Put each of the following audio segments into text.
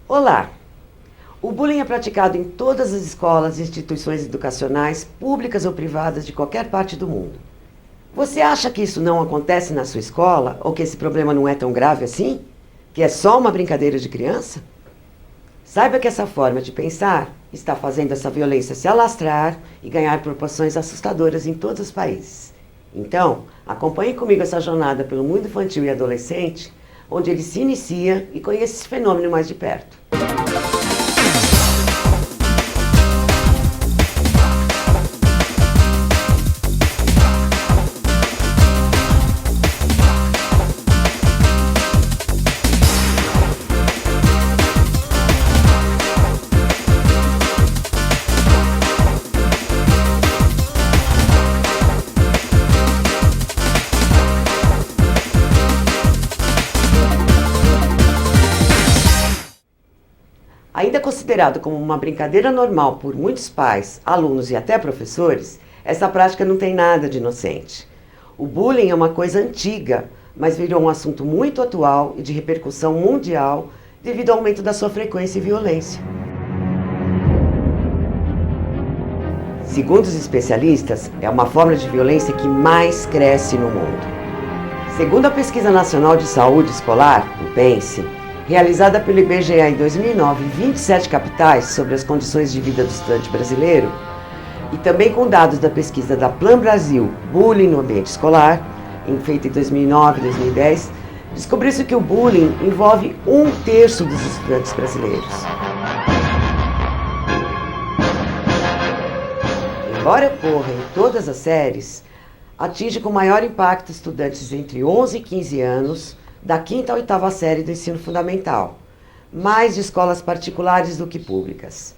Olá! O bullying é praticado em todas as escolas e instituições educacionais, públicas ou privadas de qualquer parte do mundo. Você acha que isso não acontece na sua escola ou que esse problema não é tão grave assim? Que é só uma brincadeira de criança? Saiba que essa forma de pensar está fazendo essa violência se alastrar e ganhar proporções assustadoras em todos os países. Então, acompanhe comigo essa jornada pelo mundo infantil e adolescente, onde ele se inicia e conheça esse fenômeno mais de perto. Ainda considerado como uma brincadeira normal por muitos pais, alunos e até professores, essa prática não tem nada de inocente. O bullying é uma coisa antiga, mas virou um assunto muito atual e de repercussão mundial devido ao aumento da sua frequência e violência. Segundo os especialistas, é uma forma de violência que mais cresce no mundo. Segundo a Pesquisa Nacional de Saúde Escolar, o PENSE, realizada pelo IBGE em 2009 em 27 capitais sobre as condições de vida do estudante brasileiro, e também com dados da pesquisa da Plan Brasil, Bullying no Ambiente Escolar, feita em 2009 e 2010, descobriu-se que o bullying envolve 1/3 dos estudantes brasileiros. Embora ocorra em todas as séries, atinge com maior impacto estudantes entre 11 e 15 anos, da 5ª à 8ª série do ensino fundamental, mais de escolas particulares do que públicas.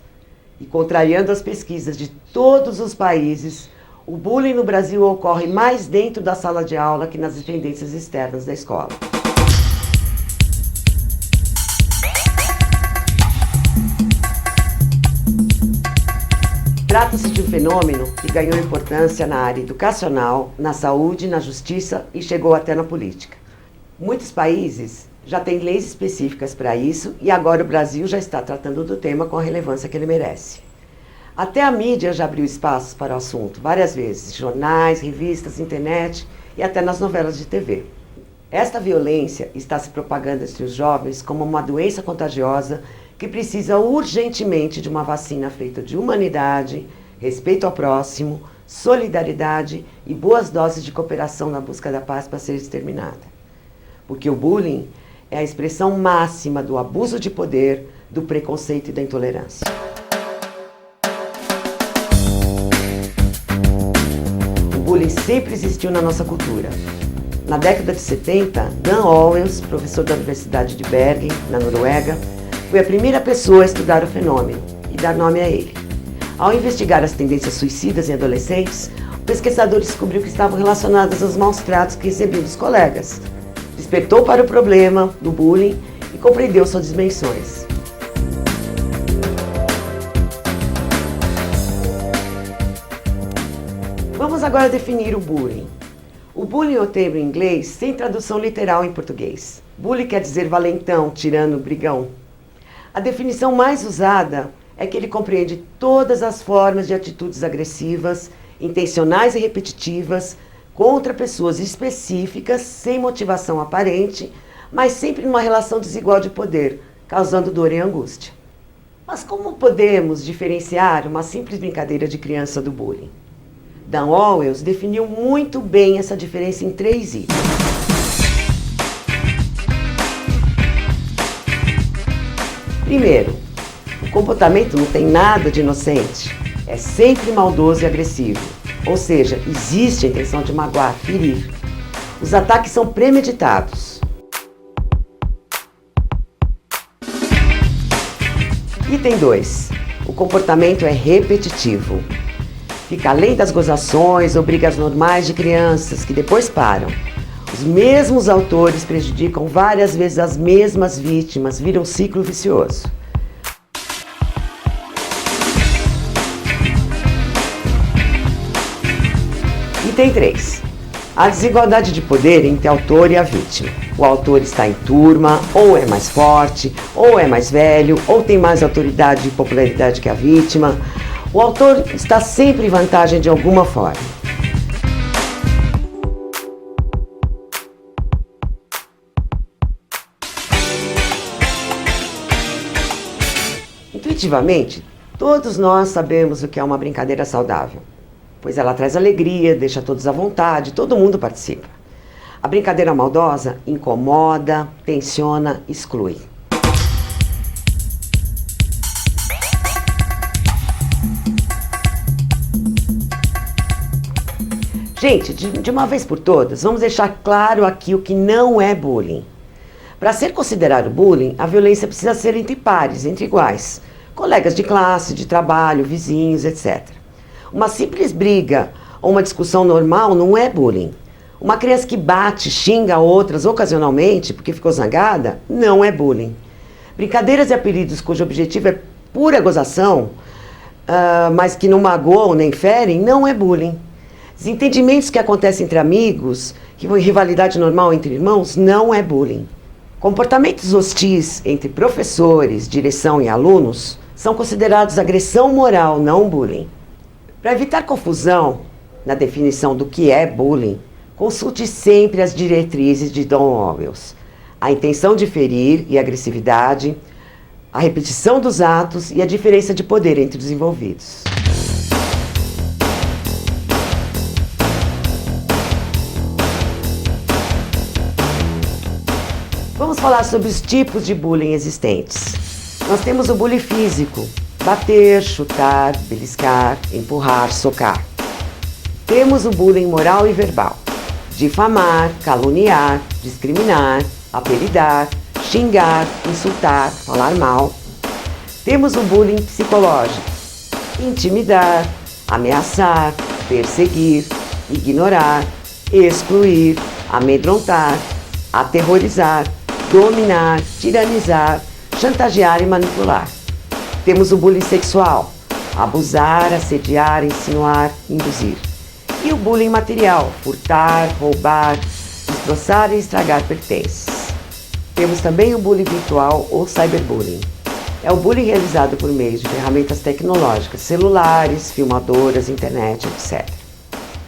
E contrariando as pesquisas de todos os países, o bullying no Brasil ocorre mais dentro da sala de aula que nas dependências externas da escola. Trata-se de um fenômeno que ganhou importância na área educacional, na saúde, na justiça e chegou até na política. Muitos países já têm leis específicas para isso e agora o Brasil já está tratando do tema com a relevância que ele merece. Até a mídia já abriu espaços para o assunto várias vezes, jornais, revistas, internet e até nas novelas de TV. Esta violência está se propagando entre os jovens como uma doença contagiosa que precisa urgentemente de uma vacina feita de humanidade, respeito ao próximo, solidariedade e boas doses de cooperação na busca da paz para ser exterminada. Porque o bullying é a expressão máxima do abuso de poder, do preconceito e da intolerância. O bullying sempre existiu na nossa cultura. Na década de 70, Dan Owens, professor da Universidade de Bergen, na Noruega, foi a primeira pessoa a estudar o fenômeno e dar nome a ele. Ao investigar as tendências suicidas em adolescentes, o pesquisador descobriu que estavam relacionadas aos maus tratos que recebiam dos colegas. Despertou para o problema do bullying e compreendeu suas dimensões. Vamos agora definir o bullying. O bullying é o termo em inglês sem tradução literal em português. Bullying quer dizer valentão, tirano, brigão. A definição mais usada é que ele compreende todas as formas de atitudes agressivas, intencionais e repetitivas, contra pessoas específicas, sem motivação aparente, mas sempre numa relação desigual de poder, causando dor e angústia. Mas como podemos diferenciar uma simples brincadeira de criança do bullying? Dan Owens definiu muito bem essa diferença em 3 itens. Primeiro, o comportamento não tem nada de inocente, é sempre maldoso e agressivo. Ou seja, existe a intenção de magoar, ferir. Os ataques são premeditados. Item 2. O comportamento é repetitivo. Fica além das gozações ou brigas normais de crianças que depois param. Os mesmos autores prejudicam várias vezes as mesmas vítimas, vira um ciclo vicioso. Item 3. A desigualdade de poder entre autor e a vítima. O autor está em turma, ou é mais forte, ou é mais velho, ou tem mais autoridade e popularidade que a vítima. O autor está sempre em vantagem de alguma forma. Intuitivamente, todos nós sabemos o que é uma brincadeira saudável, pois ela traz alegria, deixa todos à vontade, todo mundo participa. A brincadeira maldosa incomoda, tensiona, exclui. Gente, de uma vez por todas, vamos deixar claro aqui o que não é bullying. Para ser considerado bullying, a violência precisa ser entre pares, entre iguais, colegas de classe, de trabalho, vizinhos, etc. Uma simples briga ou uma discussão normal não é bullying. Uma criança que bate, xinga outras ocasionalmente porque ficou zangada, não é bullying. Brincadeiras e apelidos cujo objetivo é pura gozação, mas que não magoam nem ferem, não é bullying. Desentendimentos que acontecem entre amigos, rivalidade normal entre irmãos, não é bullying. Comportamentos hostis entre professores, direção e alunos são considerados agressão moral, não bullying. Para evitar confusão na definição do que é bullying, consulte sempre as diretrizes de Don Owens. A intenção de ferir e agressividade, a repetição dos atos e a diferença de poder entre os envolvidos. Vamos falar sobre os tipos de bullying existentes. Nós temos o bullying físico: bater, chutar, beliscar, empurrar, socar. Temos o bullying moral e verbal: difamar, caluniar, discriminar, apelidar, xingar, insultar, falar mal. Temos o bullying psicológico: intimidar, ameaçar, perseguir, ignorar, excluir, amedrontar, aterrorizar, dominar, tiranizar, chantagear e manipular. Temos o bullying sexual: abusar, assediar, insinuar, induzir. E o bullying material: furtar, roubar, destroçar e estragar pertences. Temos também o bullying virtual ou cyberbullying. É o bullying realizado por meio de ferramentas tecnológicas, celulares, filmadoras, internet, etc.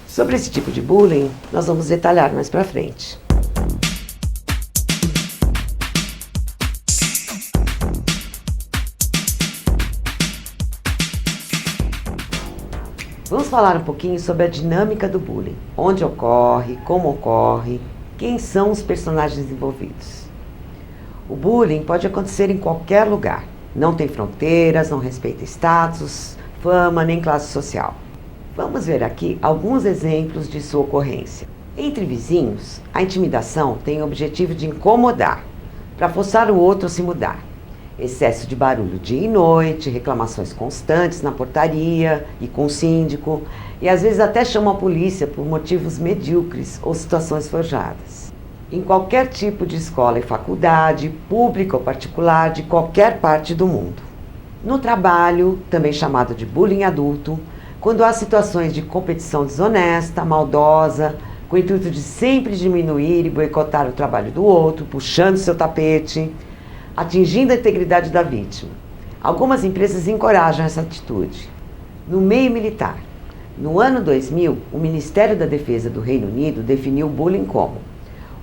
Sobre esse tipo de bullying, nós vamos detalhar mais pra frente. Vamos falar um pouquinho sobre a dinâmica do bullying, onde ocorre, como ocorre, quem são os personagens envolvidos. O bullying pode acontecer em qualquer lugar, não tem fronteiras, não respeita status, fama nem classe social. Vamos ver aqui alguns exemplos de sua ocorrência. Entre vizinhos, a intimidação tem o objetivo de incomodar, para forçar o outro a se mudar. Excesso de barulho dia e noite, reclamações constantes na portaria e com o síndico, e às vezes até chamam a polícia por motivos medíocres ou situações forjadas. Em qualquer tipo de escola e faculdade, pública ou particular, de qualquer parte do mundo. No trabalho, também chamado de bullying adulto, quando há situações de competição desonesta, maldosa, com o intuito de sempre diminuir e boicotar o trabalho do outro, puxando seu tapete, atingindo a integridade da vítima. Algumas empresas encorajam essa atitude. No meio militar, no ano 2000, o Ministério da Defesa do Reino Unido definiu o bullying como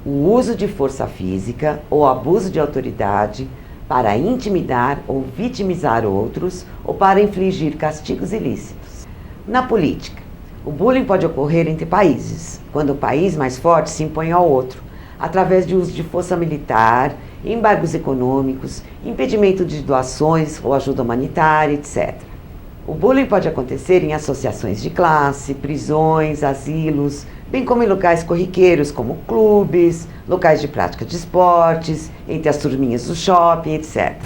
o uso de força física ou abuso de autoridade para intimidar ou vitimizar outros ou para infligir castigos ilícitos. Na política, o bullying pode ocorrer entre países, quando o país mais forte se impõe ao outro, através de uso de força militar, embargos econômicos, impedimento de doações ou ajuda humanitária, etc. O bullying pode acontecer em associações de classe, prisões, asilos, bem como em locais corriqueiros como clubes, locais de prática de esportes, entre as turminhas do shopping, etc.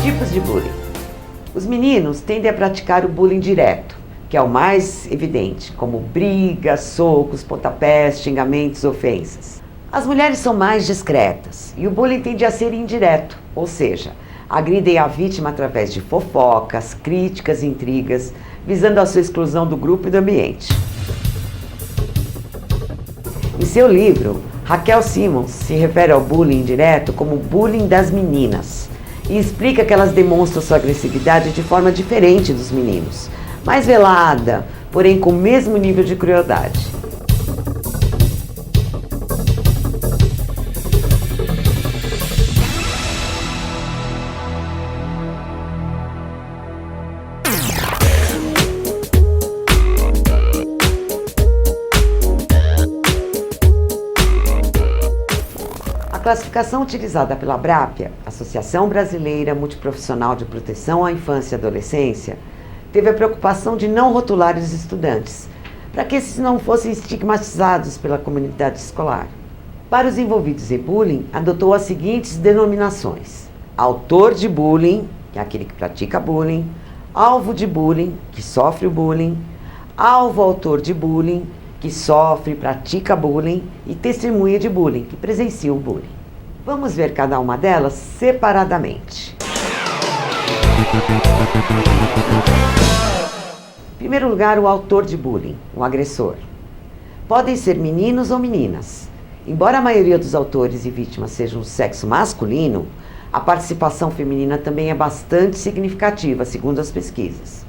Tipos de bullying. Os meninos tendem a praticar o bullying direto, que é o mais evidente, como brigas, socos, pontapés, xingamentos, ofensas. As mulheres são mais discretas e o bullying tende a ser indireto, ou seja, Agridem a vítima através de fofocas, críticas e intrigas, visando a sua exclusão do grupo e do ambiente. Em seu livro, Raquel Simmons se refere ao bullying indireto como bullying das meninas e explica que elas demonstram sua agressividade de forma diferente dos meninos, mais velada, porém com o mesmo nível de crueldade. A classificação utilizada pela Abrapia, Associação Brasileira Multiprofissional de Proteção à Infância e Adolescência, teve a preocupação de não rotular os estudantes, para que esses não fossem estigmatizados pela comunidade escolar. Para os envolvidos em bullying, adotou as seguintes denominações: autor de bullying, que é aquele que pratica bullying; alvo de bullying, que sofre o bullying; alvo autor de bullying, que sofre e pratica bullying; e testemunha de bullying, que presencia o bullying. Vamos ver cada uma delas separadamente. Em primeiro lugar, o autor de bullying, o agressor. Podem ser meninos ou meninas. Embora a maioria dos autores e vítimas sejam do sexo masculino, a participação feminina também é bastante significativa, segundo as pesquisas.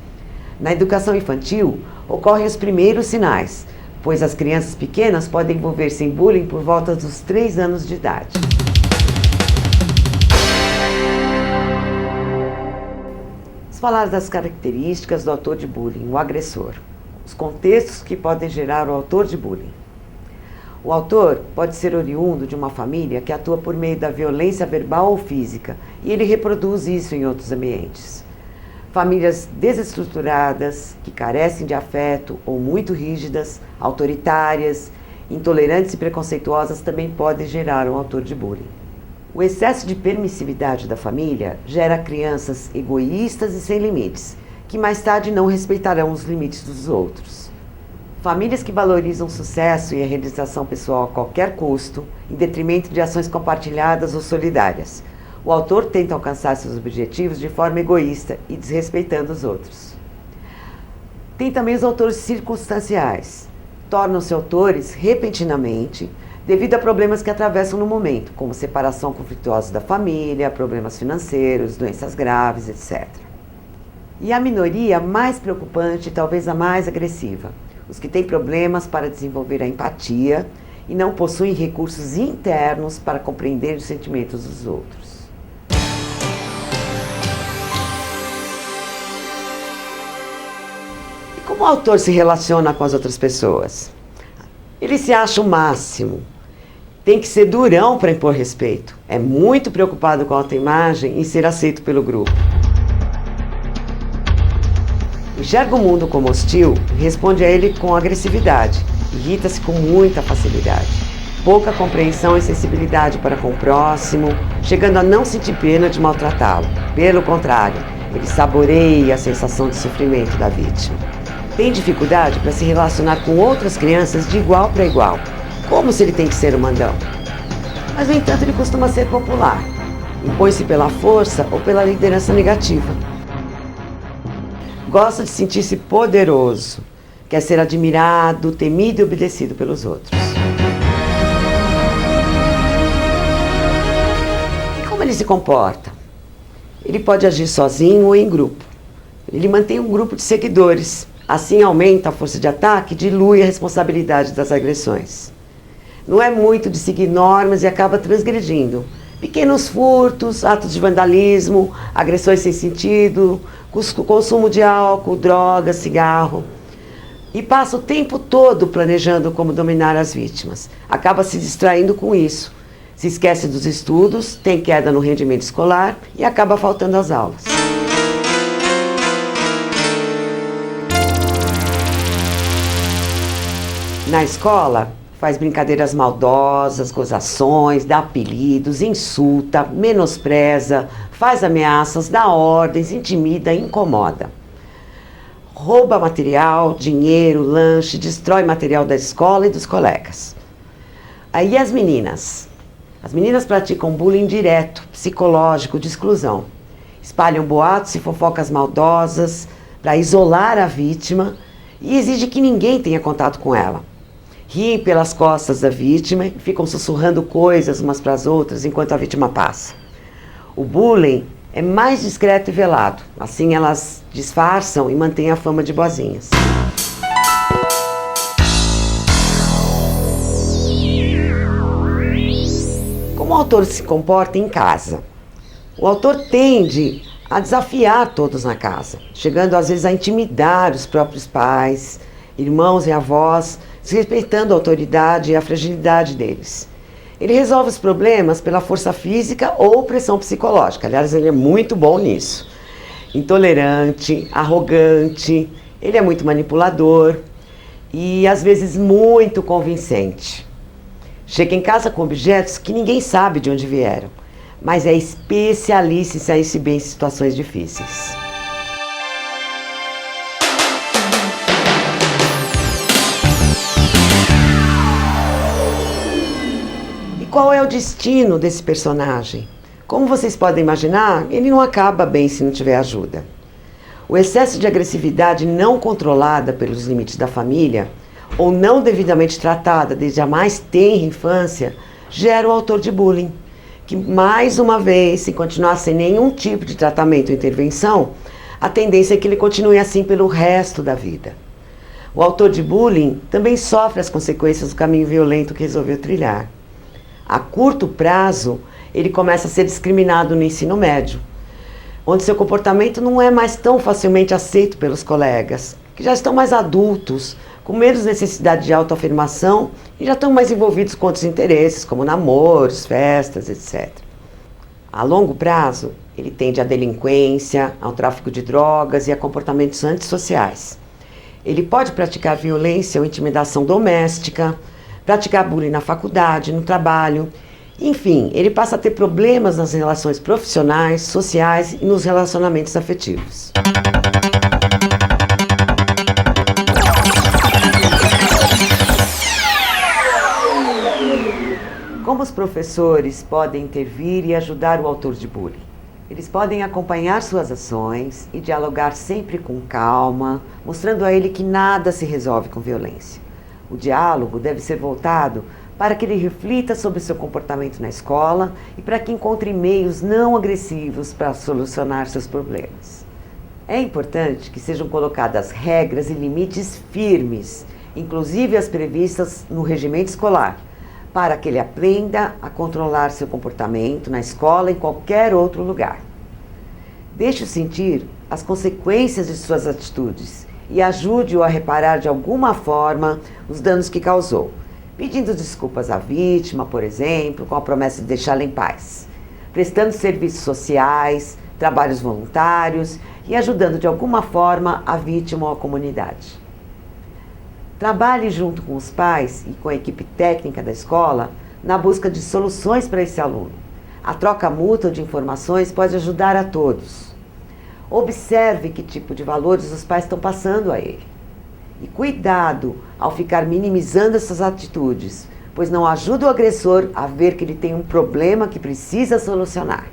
Na educação infantil, ocorrem os primeiros sinais, pois as crianças pequenas podem envolver-se em bullying por volta dos 3 anos de idade. Vamos falar das características do autor de bullying, o agressor. Os contextos que podem gerar o autor de bullying. O autor pode ser oriundo de uma família que atua por meio da violência verbal ou física, e ele reproduz isso em outros ambientes. Famílias desestruturadas, que carecem de afeto ou muito rígidas, autoritárias, intolerantes e preconceituosas também podem gerar um autor de bullying. O excesso de permissividade da família gera crianças egoístas e sem limites, que mais tarde não respeitarão os limites dos outros. Famílias que valorizam o sucesso e a realização pessoal a qualquer custo, em detrimento de ações compartilhadas ou solidárias. O autor tenta alcançar seus objetivos de forma egoísta e desrespeitando os outros. Tem também os autores circunstanciais. Tornam-se autores repentinamente devido a problemas que atravessam no momento, como separação conflituosa da família, problemas financeiros, doenças graves, etc. E a minoria mais preocupante e talvez a mais agressiva, os que têm problemas para desenvolver a empatia e não possuem recursos internos para compreender os sentimentos dos outros. E como o autor se relaciona com as outras pessoas? Ele se acha o máximo. Tem que ser durão para impor respeito. É muito preocupado com a autoimagem e ser aceito pelo grupo. Enxerga o mundo como hostil e responde a ele com agressividade. Irrita-se com muita facilidade. Pouca compreensão e sensibilidade para com o próximo, chegando a não sentir pena de maltratá-lo. Pelo contrário, ele saboreia a sensação de sofrimento da vítima. Tem dificuldade para se relacionar com outras crianças de igual para igual, como se ele tem que ser o mandão. Mas, no entanto, ele costuma ser popular. Impõe-se pela força ou pela liderança negativa. Gosta de sentir-se poderoso. Quer ser admirado, temido e obedecido pelos outros. E como ele se comporta? Ele pode agir sozinho ou em grupo. Ele mantém um grupo de seguidores. Assim aumenta a força de ataque e dilui a responsabilidade das agressões. Não é muito de seguir normas e acaba transgredindo. Pequenos furtos, atos de vandalismo, agressões sem sentido, consumo de álcool, drogas, cigarro. E passa o tempo todo planejando como dominar as vítimas. Acaba se distraindo com isso. Se esquece dos estudos, tem queda no rendimento escolar e acaba faltando às aulas. Na escola, faz brincadeiras maldosas, gozações, dá apelidos, insulta, menospreza, faz ameaças, dá ordens, intimida, incomoda. Rouba material, dinheiro, lanche, destrói material da escola e dos colegas. Aí as meninas praticam bullying direto, psicológico, de exclusão. espalham boatos e fofocas maldosas para isolar a vítima e exigem que ninguém tenha contato com ela. Riem pelas costas da vítima e ficam sussurrando coisas umas para as outras enquanto a vítima passa. O bullying é mais discreto e velado, assim elas disfarçam e mantêm a fama de boazinhas. Como o autor se comporta em casa? O autor tende a desafiar todos na casa, chegando às vezes a intimidar os próprios pais, irmãos e avós, desrespeitando a autoridade e a fragilidade deles. Ele resolve os problemas pela força física ou pressão psicológica. Aliás, ele é muito bom nisso. Intolerante, arrogante, ele é muito manipulador e às vezes muito convincente. Chega em casa com objetos que ninguém sabe de onde vieram, mas é especialista em sair-se bem em situações difíceis. E qual é o destino desse personagem? Como vocês podem imaginar, ele não acaba bem se não tiver ajuda. O excesso de agressividade não controlada pelos limites da família ou não devidamente tratada desde a mais tenra infância, gera o autor de bullying, que mais uma vez, se continuar sem nenhum tipo de tratamento ou intervenção, a tendência é que ele continue assim pelo resto da vida. O autor de bullying também sofre as consequências do caminho violento que resolveu trilhar. A curto prazo, ele começa a ser discriminado no ensino médio, onde seu comportamento não é mais tão facilmente aceito pelos colegas, que já estão mais adultos, com menos necessidade de autoafirmação e já estão mais envolvidos com outros interesses, como namoros, festas, etc. A longo prazo, ele tende à delinquência, ao tráfico de drogas e a comportamentos antissociais. Ele pode praticar violência ou intimidação doméstica, praticar bullying na faculdade, no trabalho. Enfim, ele passa a ter problemas nas relações profissionais, sociais e nos relacionamentos afetivos. Como os professores podem intervir e ajudar o autor de bullying? Eles podem acompanhar suas ações e dialogar sempre com calma, mostrando a ele que nada se resolve com violência. O diálogo deve ser voltado para que ele reflita sobre seu comportamento na escola e para que encontre meios não agressivos para solucionar seus problemas. É importante que sejam colocadas regras e limites firmes, inclusive as previstas no regimento escolar, para que ele aprenda a controlar seu comportamento na escola e em qualquer outro lugar. Deixe-o sentir as consequências de suas atitudes e ajude-o a reparar de alguma forma os danos que causou, pedindo desculpas à vítima, por exemplo, com a promessa de deixá-la em paz, prestando serviços sociais, trabalhos voluntários e ajudando de alguma forma a vítima ou a comunidade. Trabalhe junto com os pais e com a equipe técnica da escola na busca de soluções para esse aluno. A troca mútua de informações pode ajudar a todos. Observe que tipo de valores os pais estão passando a ele. E cuidado ao ficar minimizando essas atitudes, pois não ajuda o agressor a ver que ele tem um problema que precisa solucionar.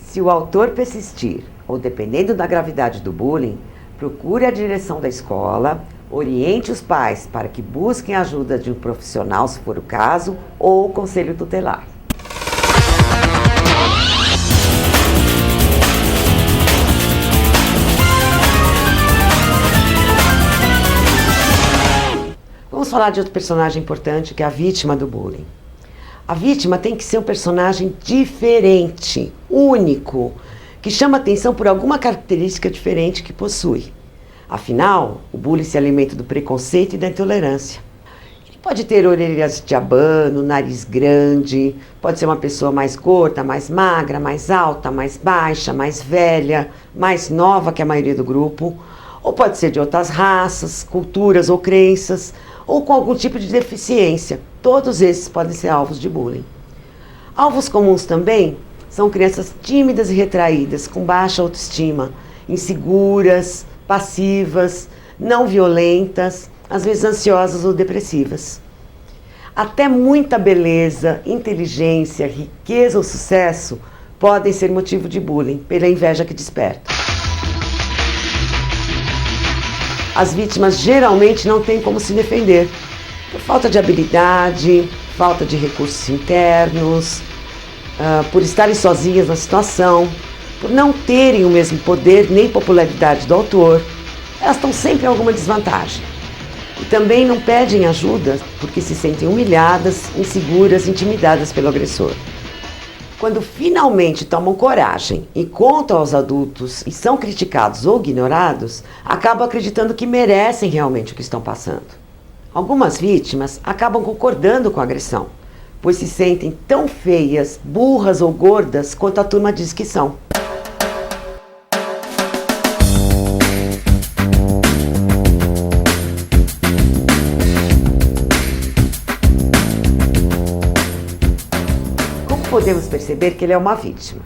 Se o autor persistir, ou dependendo da gravidade do bullying, procure a direção da escola, oriente os pais para que busquem a ajuda de um profissional, se for o caso, ou o conselho tutelar. Vamos falar de outro personagem importante, que é a vítima do bullying. A vítima tem que ser um personagem diferente, único, que chama atenção por alguma característica diferente que possui. Afinal, o bullying se alimenta do preconceito e da intolerância. Ele pode ter orelhas de abano, nariz grande, pode ser uma pessoa mais gorda, mais magra, mais alta, mais baixa, mais velha, mais nova que a maioria do grupo, ou pode ser de outras raças, culturas ou crenças, ou com algum tipo de deficiência. Todos esses podem ser alvos de bullying. Alvos comuns também são crianças tímidas e retraídas, com baixa autoestima, inseguras, passivas, não violentas, às vezes ansiosas ou depressivas. Até muita beleza, inteligência, riqueza ou sucesso podem ser motivo de bullying pela inveja que desperta. As vítimas geralmente não têm como se defender, por falta de habilidade, falta de recursos internos, por estarem sozinhas na situação, por não terem o mesmo poder nem popularidade do autor. Elas estão sempre em alguma desvantagem. E também não pedem ajuda porque se sentem humilhadas, inseguras, intimidadas pelo agressor. Quando finalmente tomam coragem e contam aos adultos e são criticados ou ignorados, acabam acreditando que merecem realmente o que estão passando. Algumas vítimas acabam concordando com a agressão, pois se sentem tão feias, burras ou gordas quanto a turma diz que são. Podemos perceber que ele é uma vítima.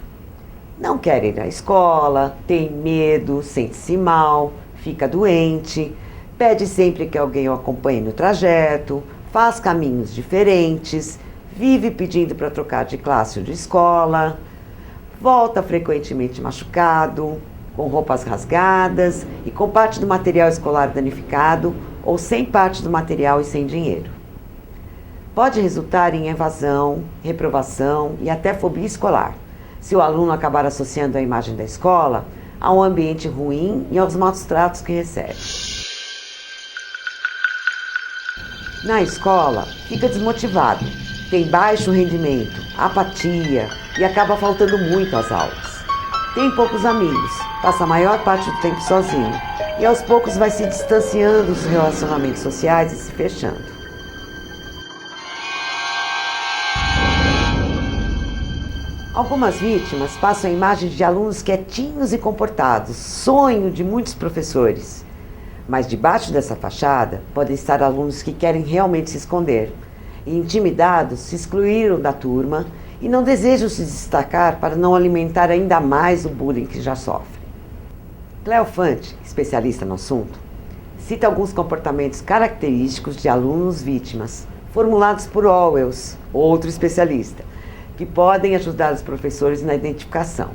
Não quer ir à escola, tem medo, sente-se mal, fica doente, pede sempre que alguém o acompanhe no trajeto, faz caminhos diferentes, vive pedindo para trocar de classe ou de escola, volta frequentemente machucado, com roupas rasgadas e com parte do material escolar danificado ou sem parte do material e sem dinheiro. Pode resultar em evasão, reprovação e até fobia escolar, se o aluno acabar associando a imagem da escola a um ambiente ruim e aos maus tratos que recebe. Na escola, fica desmotivado, tem baixo rendimento, apatia e acaba faltando muito às aulas. Tem poucos amigos, passa a maior parte do tempo sozinho e aos poucos vai se distanciando dos relacionamentos sociais e se fechando. Algumas vítimas passam a imagem de alunos quietinhos e comportados, sonho de muitos professores. Mas debaixo dessa fachada podem estar alunos que querem realmente se esconder e, intimidados, se excluíram da turma e não desejam se destacar para não alimentar ainda mais o bullying que já sofrem. Cleo Fante, especialista no assunto, cita alguns comportamentos característicos de alunos vítimas, formulados por Owels, outro especialista, que podem ajudar os professores na identificação.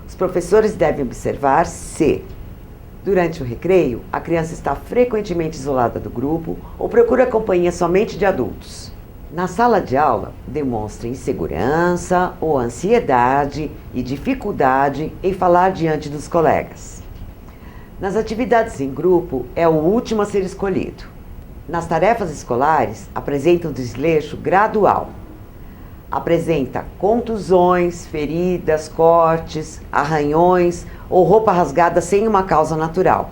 Os professores devem observar se, durante o recreio, a criança está frequentemente isolada do grupo ou procura companhia somente de adultos. Na sala de aula, demonstra insegurança ou ansiedade e dificuldade em falar diante dos colegas. Nas atividades em grupo, é o último a ser escolhido. Nas tarefas escolares, apresenta um desleixo gradual. Apresenta contusões, feridas, cortes, arranhões ou roupa rasgada sem uma causa natural.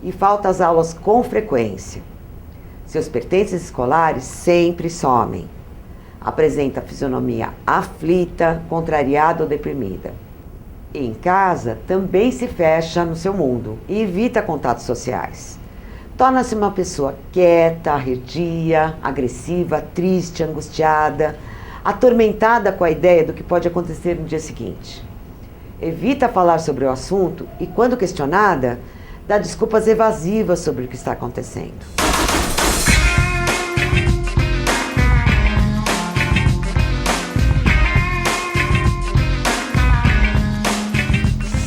E falta às aulas com frequência. Seus pertences escolares sempre somem. Apresenta fisionomia aflita, contrariada ou deprimida. Em casa, também se fecha no seu mundo e evita contatos sociais. Torna-se uma pessoa quieta, arredia, agressiva, triste, angustiada, atormentada com a ideia do que pode acontecer no dia seguinte. Evita falar sobre o assunto e, quando questionada, dá desculpas evasivas sobre o que está acontecendo.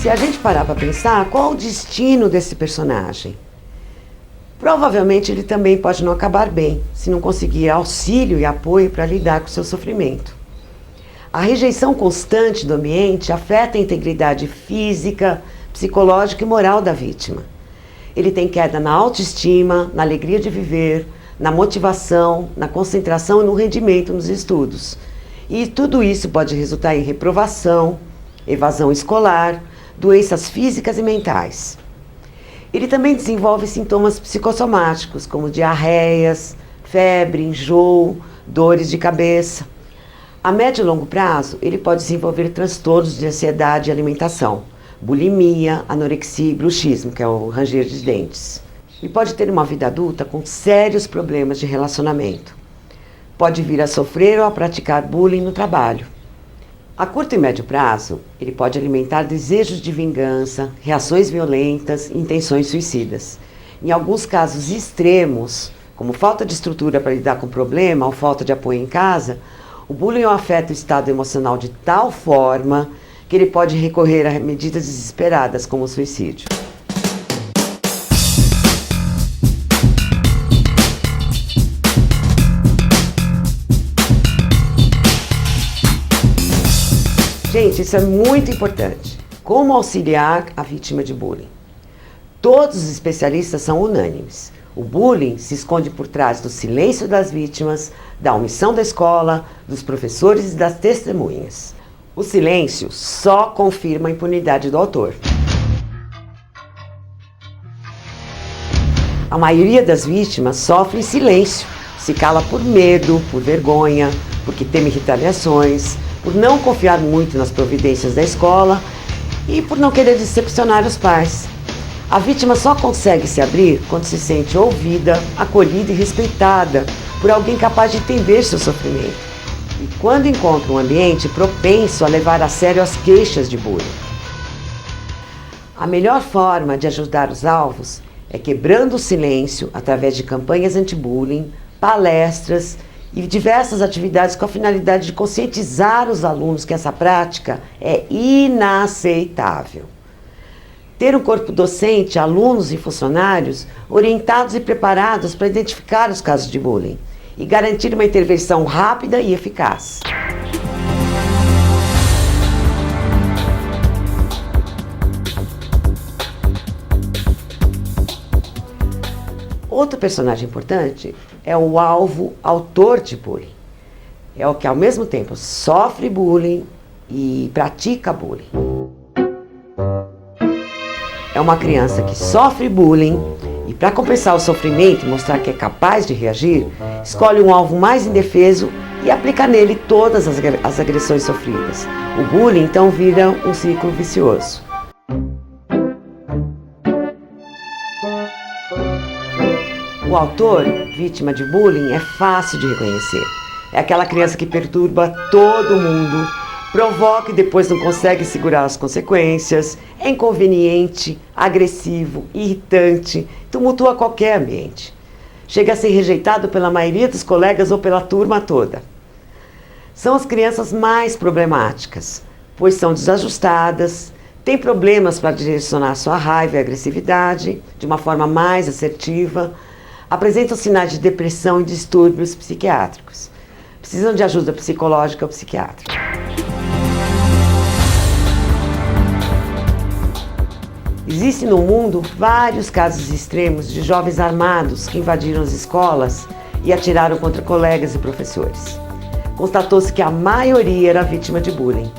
Se a gente parar para pensar, qual o destino desse personagem? Provavelmente ele também pode não acabar bem, se não conseguir auxílio e apoio para lidar com o seu sofrimento. A rejeição constante do ambiente afeta a integridade física, psicológica e moral da vítima. Ele tem queda na autoestima, na alegria de viver, na motivação, na concentração e no rendimento nos estudos. E tudo isso pode resultar em reprovação, evasão escolar, doenças físicas e mentais. Ele também desenvolve sintomas psicossomáticos, como diarreias, febre, enjoo, dores de cabeça. A médio e longo prazo, ele pode desenvolver transtornos de ansiedade e alimentação, bulimia, anorexia e bruxismo, que é o ranger de dentes. E pode ter uma vida adulta com sérios problemas de relacionamento. Pode vir a sofrer ou a praticar bullying no trabalho. A curto e médio prazo, ele pode alimentar desejos de vingança, reações violentas e intenções suicidas. Em alguns casos extremos, como falta de estrutura para lidar com o problema ou falta de apoio em casa, o bullying afeta o estado emocional de tal forma que ele pode recorrer a medidas desesperadas, como o suicídio. Gente, isso é muito importante. Como auxiliar a vítima de bullying? Todos os especialistas são unânimes. O bullying se esconde por trás do silêncio das vítimas, da omissão da escola, dos professores e das testemunhas. O silêncio só confirma a impunidade do autor. A maioria das vítimas sofre em silêncio, se cala por medo, por vergonha, porque teme retaliações, por não confiar muito nas providências da escola e por não querer decepcionar os pais. A vítima só consegue se abrir quando se sente ouvida, acolhida e respeitada por alguém capaz de entender seu sofrimento. E quando encontra um ambiente propenso a levar a sério as queixas de bullying. A melhor forma de ajudar os alvos é quebrando o silêncio através de campanhas anti-bullying, palestras e diversas atividades com a finalidade de conscientizar os alunos que essa prática é inaceitável. Ter um corpo docente, alunos e funcionários orientados e preparados para identificar os casos de bullying e garantir uma intervenção rápida e eficaz. Outro personagem importante é o alvo autor de bullying. É o que ao mesmo tempo sofre bullying e pratica bullying. É uma criança que sofre bullying e, para compensar o sofrimento e mostrar que é capaz de reagir, escolhe um alvo mais indefeso e aplica nele todas as agressões sofridas. O bullying então vira um ciclo vicioso. O autor, vítima de bullying, é fácil de reconhecer. É aquela criança que perturba todo mundo, provoca e depois não consegue segurar as consequências, é inconveniente, agressivo, irritante, tumultua qualquer ambiente. Chega a ser rejeitado pela maioria dos colegas ou pela turma toda. São as crianças mais problemáticas, pois são desajustadas, têm problemas para direcionar sua raiva e agressividade de uma forma mais assertiva, apresentam sinais de depressão e distúrbios psiquiátricos. Precisam de ajuda psicológica ou psiquiátrica. Existem no mundo vários casos extremos de jovens armados que invadiram as escolas e atiraram contra colegas e professores. Constatou-se que a maioria era vítima de bullying.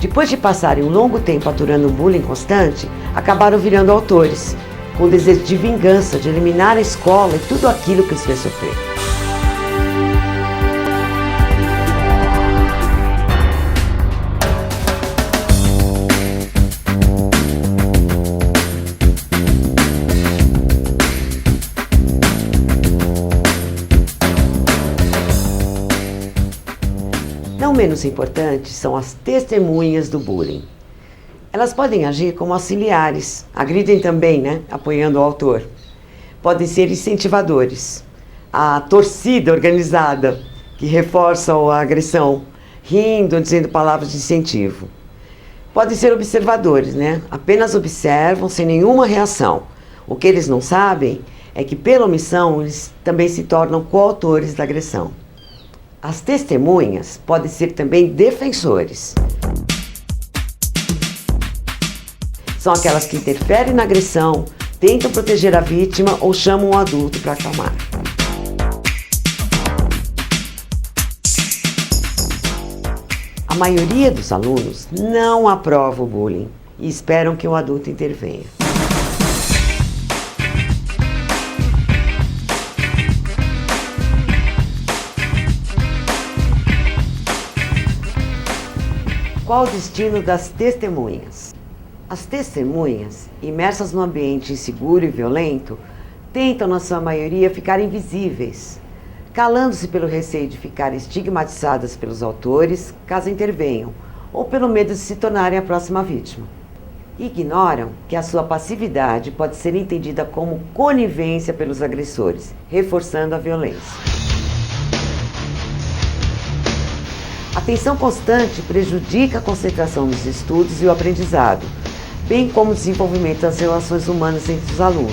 Depois de passarem um longo tempo aturando um bullying constante, acabaram virando autores, com o desejo de vingança, de eliminar a escola e tudo aquilo que os fez sofrer. Não menos importantes são as testemunhas do bullying. Elas podem agir como auxiliares, agridem também, apoiando o autor. Podem ser incentivadores, a torcida organizada, que reforça a agressão, rindo, dizendo palavras de incentivo. Podem ser observadores, apenas observam sem nenhuma reação. O que eles não sabem é que, pela omissão, eles também se tornam coautores da agressão. As testemunhas podem ser também defensores. São aquelas que interferem na agressão, tentam proteger a vítima ou chamam o adulto para acalmar. A maioria dos alunos não aprova o bullying e esperam que o adulto intervenha. Qual o destino das testemunhas? As testemunhas, imersas num ambiente inseguro e violento, tentam, na sua maioria, ficar invisíveis, calando-se pelo receio de ficarem estigmatizadas pelos autores, caso intervenham, ou pelo medo de se tornarem a próxima vítima. Ignoram que a sua passividade pode ser entendida como conivência pelos agressores, reforçando a violência. A tensão constante prejudica a concentração nos estudos e o aprendizado, bem como o desenvolvimento das relações humanas entre os alunos.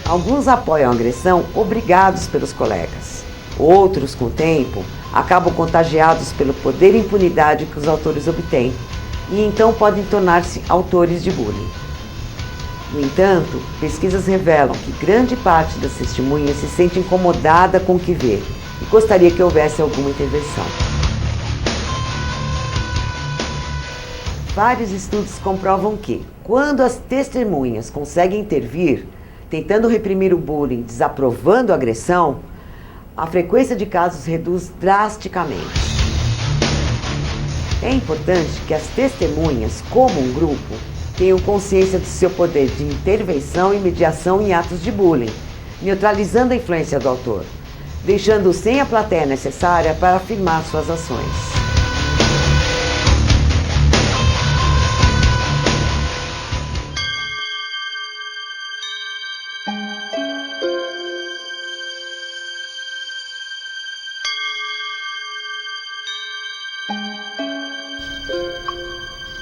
Alguns apoiam a agressão obrigados pelos colegas. Outros, com o tempo, acabam contagiados pelo poder e impunidade que os autores obtêm e então podem tornar-se autores de bullying. No entanto, pesquisas revelam que grande parte das testemunhas se sente incomodada com o que vê e gostaria que houvesse alguma intervenção. Vários estudos comprovam que, quando as testemunhas conseguem intervir, tentando reprimir o bullying, desaprovando a agressão, a frequência de casos reduz drasticamente. É importante que as testemunhas, como um grupo, tenham consciência do seu poder de intervenção e mediação em atos de bullying, neutralizando a influência do autor, deixando-o sem a plateia necessária para afirmar suas ações.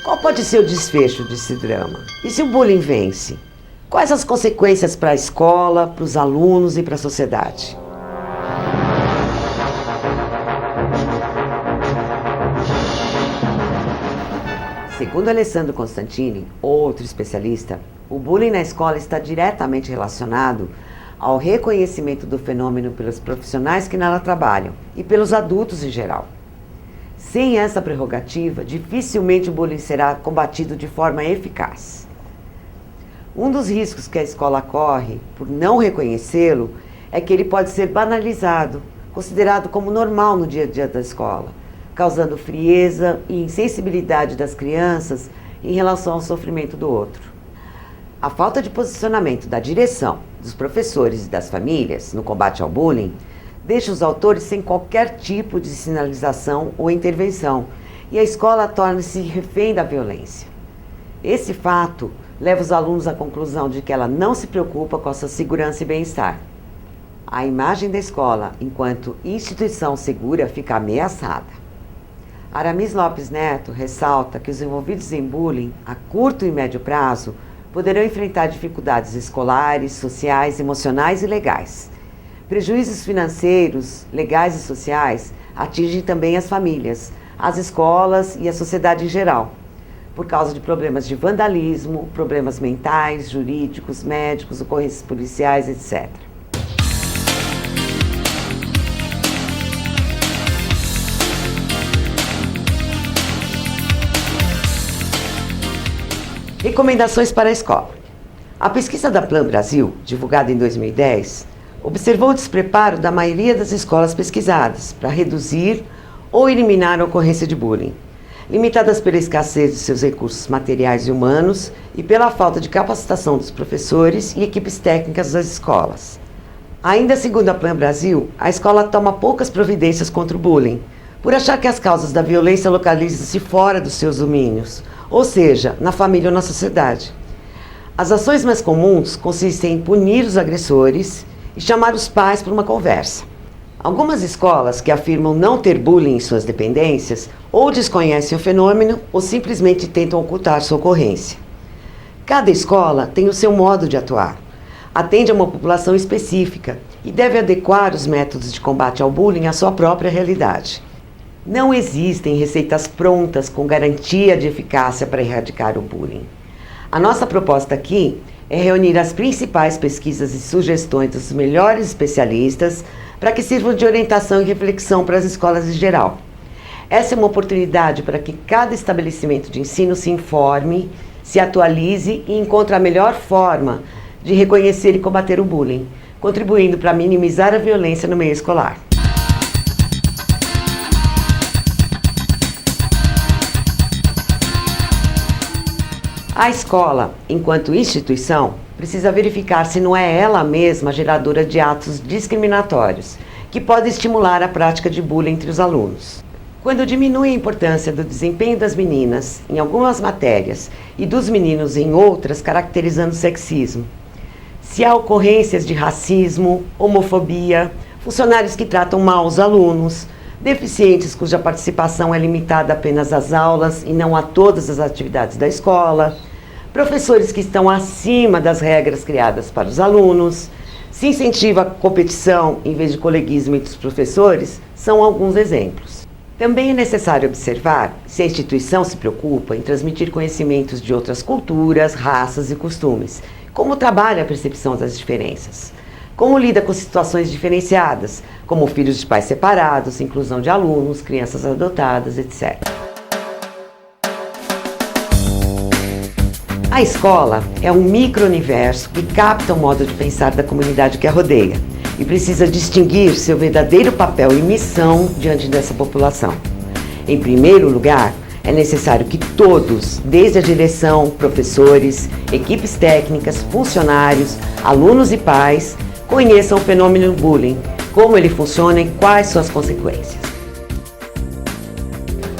Qual pode ser o desfecho desse drama? E se o bullying vence? Quais as consequências para a escola, para os alunos e para a sociedade? Segundo Alessandro Constantini, outro especialista, o bullying na escola está diretamente relacionado ao reconhecimento do fenômeno pelos profissionais que nela trabalham e pelos adultos em geral. Sem essa prerrogativa, dificilmente o bullying será combatido de forma eficaz. Um dos riscos que a escola corre por não reconhecê-lo é que ele pode ser banalizado, considerado como normal no dia a dia da escola, causando frieza e insensibilidade das crianças em relação ao sofrimento do outro. A falta de posicionamento da direção, dos professores e das famílias no combate ao bullying deixa os autores sem qualquer tipo de sinalização ou intervenção e a escola torna-se refém da violência. Esse fato leva os alunos à conclusão de que ela não se preocupa com a sua segurança e bem-estar. A imagem da escola, enquanto instituição segura, fica ameaçada. Aramis Lopes Neto ressalta que os envolvidos em bullying, a curto e médio prazo, poderão enfrentar dificuldades escolares, sociais, emocionais e legais. Prejuízos financeiros, legais e sociais atingem também as famílias, as escolas e a sociedade em geral, por causa de problemas de vandalismo, problemas mentais, jurídicos, médicos, ocorrências policiais, etc. Recomendações para a escola. A pesquisa da Plan Brasil, divulgada em 2010, observou o despreparo da maioria das escolas pesquisadas para reduzir ou eliminar a ocorrência de bullying, limitadas pela escassez de seus recursos materiais e humanos e pela falta de capacitação dos professores e equipes técnicas das escolas. Ainda segundo a Plan Brasil, a escola toma poucas providências contra o bullying, por achar que as causas da violência localizam-se fora dos seus domínios, ou seja, na família ou na sociedade. As ações mais comuns consistem em punir os agressores e chamar os pais para uma conversa. Algumas escolas que afirmam não ter bullying em suas dependências ou desconhecem o fenômeno ou simplesmente tentam ocultar sua ocorrência. Cada escola tem o seu modo de atuar, atende a uma população específica e deve adequar os métodos de combate ao bullying à sua própria realidade. Não existem receitas prontas com garantia de eficácia para erradicar o bullying. A nossa proposta aqui é reunir as principais pesquisas e sugestões dos melhores especialistas para que sirvam de orientação e reflexão para as escolas em geral. Essa é uma oportunidade para que cada estabelecimento de ensino se informe, se atualize e encontre a melhor forma de reconhecer e combater o bullying, contribuindo para minimizar a violência no meio escolar. A escola, enquanto instituição, precisa verificar se não é ela mesma geradora de atos discriminatórios, que podem estimular a prática de bullying entre os alunos. Quando diminui a importância do desempenho das meninas em algumas matérias e dos meninos em outras, caracterizando o sexismo. Se há ocorrências de racismo, homofobia, funcionários que tratam mal os alunos, deficientes cuja participação é limitada apenas às aulas e não a todas as atividades da escola, professores que estão acima das regras criadas para os alunos, se incentiva a competição em vez de coleguismo entre os professores, são alguns exemplos. Também é necessário observar se a instituição se preocupa em transmitir conhecimentos de outras culturas, raças e costumes, como trabalha a percepção das diferenças, como lida com situações diferenciadas, como filhos de pais separados, inclusão de alunos, crianças adotadas, etc. A escola é um micro-universo que capta o modo de pensar da comunidade que a rodeia e precisa distinguir seu verdadeiro papel e missão diante dessa população. Em primeiro lugar, é necessário que todos, desde a direção, professores, equipes técnicas, funcionários, alunos e pais, conheçam o fenômeno bullying, como ele funciona e quais suas consequências.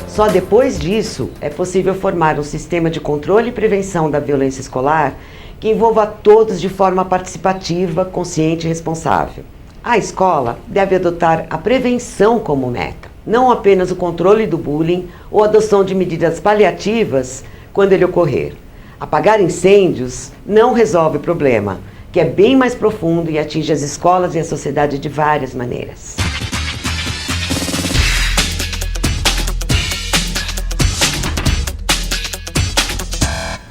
Só depois disso é possível formar um sistema de controle e prevenção da violência escolar que envolva todos de forma participativa, consciente e responsável. A escola deve adotar a prevenção como meta, não apenas o controle do bullying ou a adoção de medidas paliativas quando ele ocorrer. Apagar incêndios não resolve o problema, que é bem mais profundo e atinge as escolas e a sociedade de várias maneiras.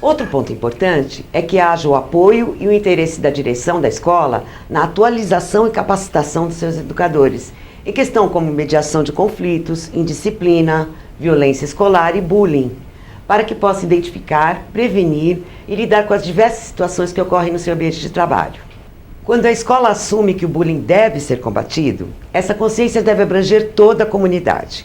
Outro ponto importante é que haja o apoio e o interesse da direção da escola na atualização e capacitação dos seus educadores, em questão como mediação de conflitos, indisciplina, violência escolar e bullying, para que possa identificar, prevenir e lidar com as diversas situações que ocorrem no seu ambiente de trabalho. Quando a escola assume que o bullying deve ser combatido, essa consciência deve abranger toda a comunidade.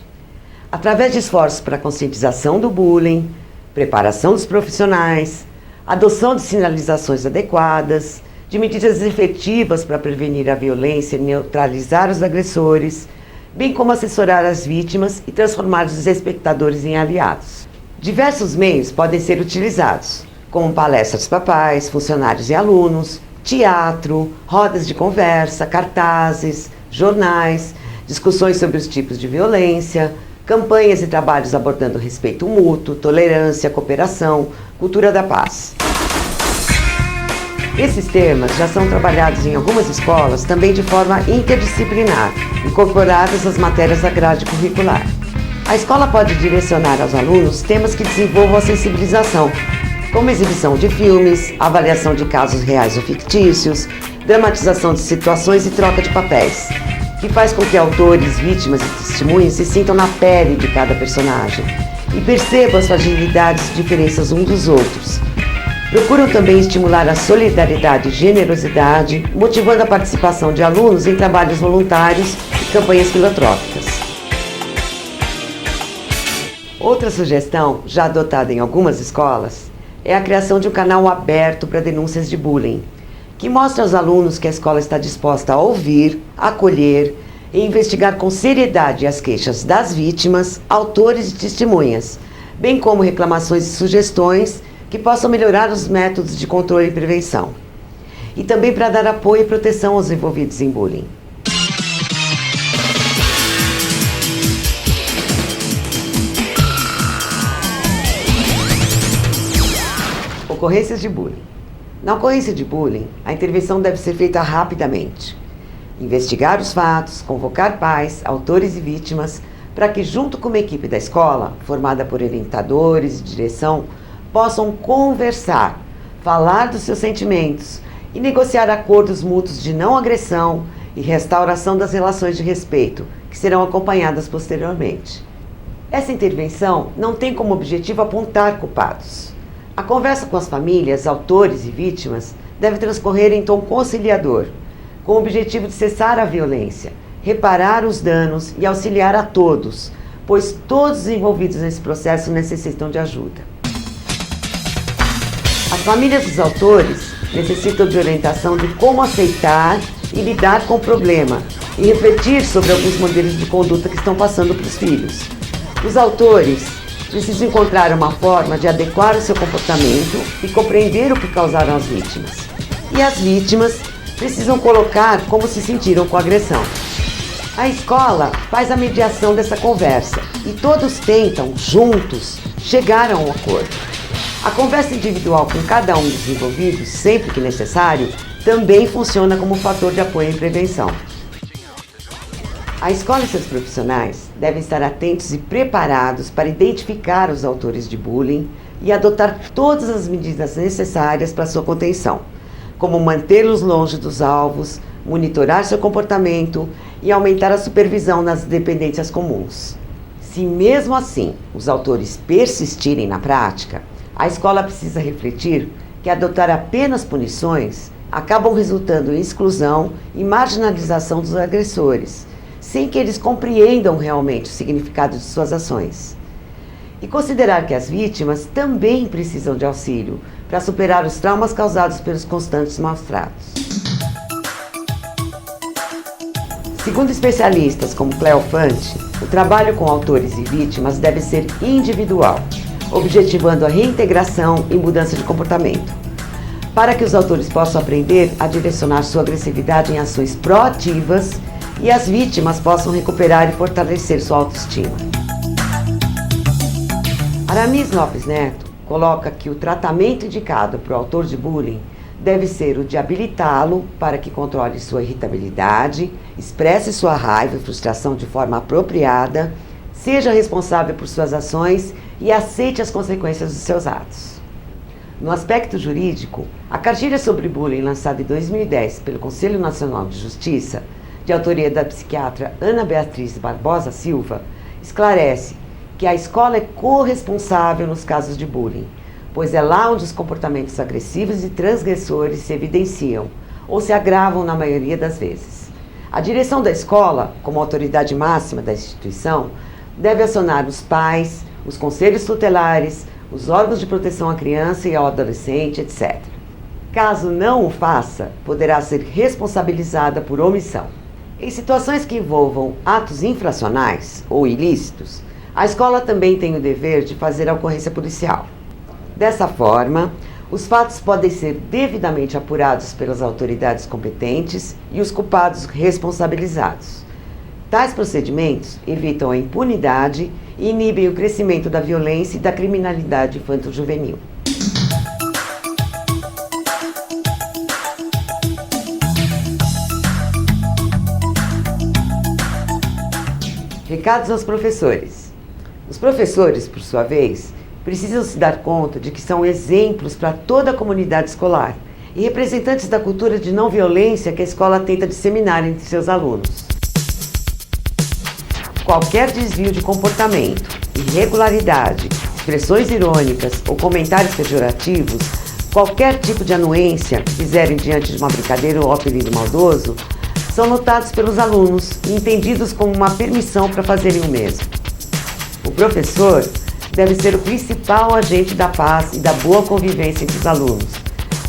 Através de esforços para a conscientização do bullying, preparação dos profissionais, adoção de sinalizações adequadas, de medidas efetivas para prevenir a violência e neutralizar os agressores, bem como assessorar as vítimas e transformar os espectadores em aliados. Diversos meios podem ser utilizados, como palestras para pais, funcionários e alunos, teatro, rodas de conversa, cartazes, jornais, discussões sobre os tipos de violência, campanhas e trabalhos abordando respeito mútuo, tolerância, cooperação, cultura da paz. Esses temas já são trabalhados em algumas escolas também de forma interdisciplinar, incorporadas às matérias da grade curricular. A escola pode direcionar aos alunos temas que desenvolvam a sensibilização, como exibição de filmes, avaliação de casos reais ou fictícios, dramatização de situações e troca de papéis, que faz com que autores, vítimas e testemunhas se sintam na pele de cada personagem e percebam as fragilidades e diferenças uns dos outros. Procuram também estimular a solidariedade e generosidade, motivando a participação de alunos em trabalhos voluntários e campanhas filantrópicas. Outra sugestão, já adotada em algumas escolas, é a criação de um canal aberto para denúncias de bullying, que mostra aos alunos que a escola está disposta a ouvir, acolher e investigar com seriedade as queixas das vítimas, autores e testemunhas, bem como reclamações e sugestões que possam melhorar os métodos de controle e prevenção. E também para dar apoio e proteção aos envolvidos em bullying. Ocorrências de bullying. Na ocorrência de bullying, a intervenção deve ser feita rapidamente. Investigar os fatos, convocar pais, autores e vítimas, para que, junto com uma equipe da escola, formada por orientadores e direção, possam conversar, falar dos seus sentimentos e negociar acordos mútuos de não agressão e restauração das relações de respeito, que serão acompanhadas posteriormente. Essa intervenção não tem como objetivo apontar culpados. A conversa com as famílias, autores e vítimas deve transcorrer em tom conciliador, com o objetivo de cessar a violência, reparar os danos e auxiliar a todos, pois todos os envolvidos nesse processo necessitam de ajuda. As famílias dos autores necessitam de orientação de como aceitar e lidar com o problema e refletir sobre alguns modelos de conduta que estão passando para os filhos. Os autores precisam encontrar uma forma de adequar o seu comportamento e compreender o que causaram as vítimas. E as vítimas precisam colocar como se sentiram com a agressão. A escola faz a mediação dessa conversa e todos tentam, juntos, chegar a um acordo. A conversa individual com cada um dos envolvidos, sempre que necessário, também funciona como fator de apoio e prevenção. A escola e seus profissionais devem estar atentos e preparados para identificar os autores de bullying e adotar todas as medidas necessárias para sua contenção, como mantê-los longe dos alvos, monitorar seu comportamento e aumentar a supervisão nas dependências comuns. Se mesmo assim os autores persistirem na prática, a escola precisa refletir que adotar apenas punições acabam resultando em exclusão e marginalização dos agressores, sem que eles compreendam realmente o significado de suas ações. E considerar que as vítimas também precisam de auxílio para superar os traumas causados pelos constantes maus-tratos. Segundo especialistas como Cleo Fante, o trabalho com autores e vítimas deve ser individual, objetivando a reintegração e mudança de comportamento, para que os autores possam aprender a direcionar sua agressividade em ações proativas e as vítimas possam recuperar e fortalecer sua autoestima. Aramis Lopes Neto coloca que o tratamento indicado para o autor de bullying deve ser o de habilitá-lo para que controle sua irritabilidade, expresse sua raiva e frustração de forma apropriada, seja responsável por suas ações e aceite as consequências dos seus atos. No aspecto jurídico, a cartilha sobre bullying lançada em 2010 pelo Conselho Nacional de Justiça, de autoria da psiquiatra Ana Beatriz Barbosa Silva, esclarece que a escola é corresponsável nos casos de bullying, pois é lá onde os comportamentos agressivos e transgressores se evidenciam ou se agravam na maioria das vezes. A direção da escola, como autoridade máxima da instituição, deve acionar os pais, os conselhos tutelares, os órgãos de proteção à criança e ao adolescente, etc. Caso não o faça, poderá ser responsabilizada por omissão. Em situações que envolvam atos infracionais ou ilícitos, a escola também tem o dever de fazer a ocorrência policial. Dessa forma, os fatos podem ser devidamente apurados pelas autoridades competentes e os culpados responsabilizados. Tais procedimentos evitam a impunidade e inibem o crescimento da violência e da criminalidade infanto-juvenil. Recados aos professores. Os professores, por sua vez, precisam se dar conta de que são exemplos para toda a comunidade escolar e representantes da cultura de não violência que a escola tenta disseminar entre seus alunos. Qualquer desvio de comportamento, irregularidade, expressões irônicas ou comentários pejorativos, qualquer tipo de anuência que fizerem diante de uma brincadeira ou apelido maldoso, são notados pelos alunos e entendidos como uma permissão para fazerem o mesmo. O professor deve ser o principal agente da paz e da boa convivência entre os alunos,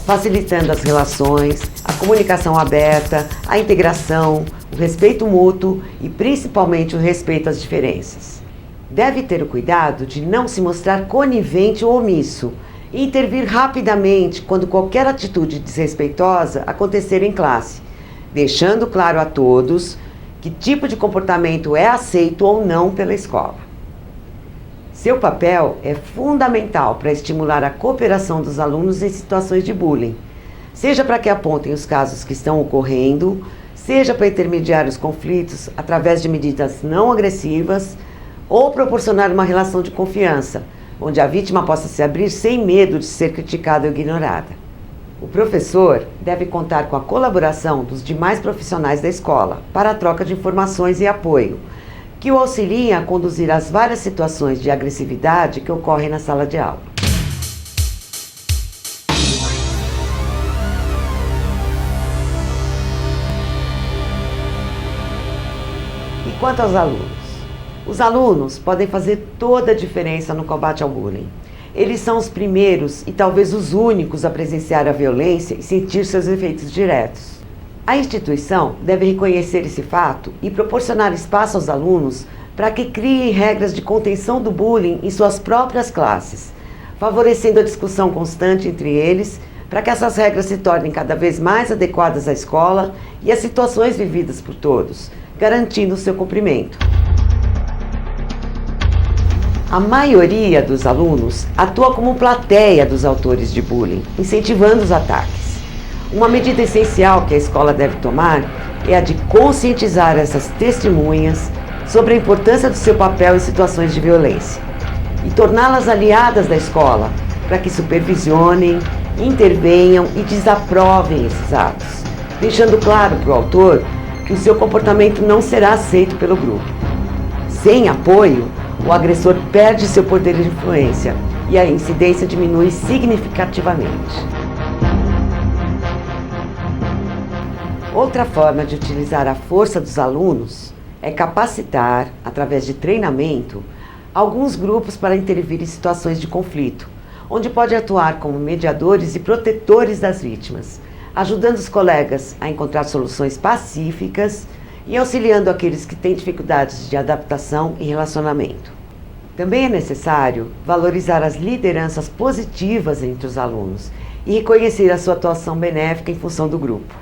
facilitando as relações, a comunicação aberta, a integração, o respeito mútuo e principalmente o respeito às diferenças. Deve ter o cuidado de não se mostrar conivente ou omisso e intervir rapidamente quando qualquer atitude desrespeitosa acontecer em classe, deixando claro a todos que tipo de comportamento é aceito ou não pela escola. Seu papel é fundamental para estimular a cooperação dos alunos em situações de bullying, seja para que apontem os casos que estão ocorrendo, seja para intermediar os conflitos através de medidas não agressivas ou proporcionar uma relação de confiança, onde a vítima possa se abrir sem medo de ser criticada ou ignorada. O professor deve contar com a colaboração dos demais profissionais da escola para a troca de informações e apoio, que o auxiliem a conduzir as várias situações de agressividade que ocorrem na sala de aula. E quanto aos alunos? Os alunos podem fazer toda a diferença no combate ao bullying. Eles são os primeiros e talvez os únicos a presenciar a violência e sentir seus efeitos diretos. A instituição deve reconhecer esse fato e proporcionar espaço aos alunos para que criem regras de contenção do bullying em suas próprias classes, favorecendo a discussão constante entre eles para que essas regras se tornem cada vez mais adequadas à escola e às situações vividas por todos, garantindo o seu cumprimento. A maioria dos alunos atua como plateia dos autores de bullying, incentivando os ataques. Uma medida essencial que a escola deve tomar é a de conscientizar essas testemunhas sobre a importância do seu papel em situações de violência e torná-las aliadas da escola para que supervisionem, intervenham e desaprovem esses atos, deixando claro para o autor que o seu comportamento não será aceito pelo grupo. Sem apoio, o agressor perde seu poder de influência e a incidência diminui significativamente. Outra forma de utilizar a força dos alunos é capacitar, através de treinamento, alguns grupos para intervir em situações de conflito, onde pode atuar como mediadores e protetores das vítimas, ajudando os colegas a encontrar soluções pacíficas e auxiliando aqueles que têm dificuldades de adaptação e relacionamento. Também é necessário valorizar as lideranças positivas entre os alunos e reconhecer a sua atuação benéfica em função do grupo.